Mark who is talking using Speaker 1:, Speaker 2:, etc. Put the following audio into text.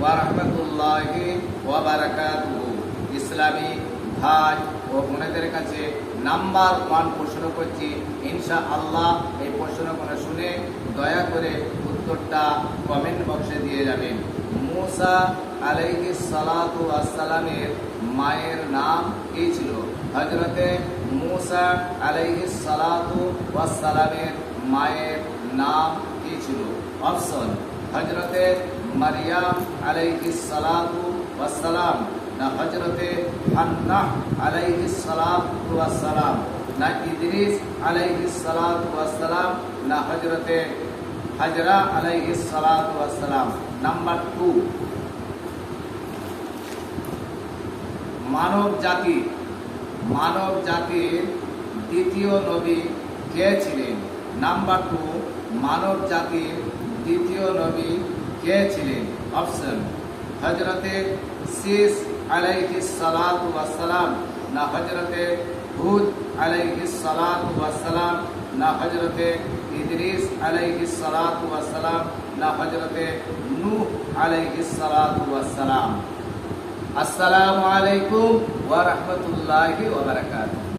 Speaker 1: ওয়া রাহমাতুল্লাহি ওয়া বারাকাতুহু। ইসলামী ভাই ও বোনেদের কাছে নাম্বার 1 প্রশ্ন করছি, ইনশাআল্লাহ এই প্রশ্নগুলো শুনে দয়া করে উত্তরটা কমেন্ট বক্সে দিয়ে যাবেন। মুসা আলাইহিস সালাতু ওয়াস সালামের মায়ের নাম কি ছিল? হযরতে মুসা আলাইহিস সালাতু ওয়াস সালামের মায়ের নাম কি ছিল? অপশন: হযরতে মারিয়াম আলাইহিস সালাতু ওয়াস সালাম, না হযরতে হান্না আলাইহিস সালাতু ওয়াস সালাম, না ইদ্রিস আলাইহিস সালাতু ওয়াস সালাম, না হযরতে হাজরা আলাইহিস সালাতু ওয়াস সালাম। নাম্বার 2, মানব জাতির দ্বিতীয় নবী কে ছিলেন? নাম্বার 2, মানব জাতির দ্বিতীয় নবী কে ছিলেন? অপশন: হযরতে শীস আলাইহিস সালাতু ওয়াস সালাম, না হযরতে হুদ আলাইহিস সালাতু ওয়াস সালাম, না হযরতে ইদ্রিস আলাইহিস সালাতু ওয়াস সালাম, না হযরতে নূহ আলাইহিস সালাতু ওয়াস সালাম। আসসালামু আলাইকুম ওয়া রাহমাতুল্লাহি ওয়া বারাকাতুহু।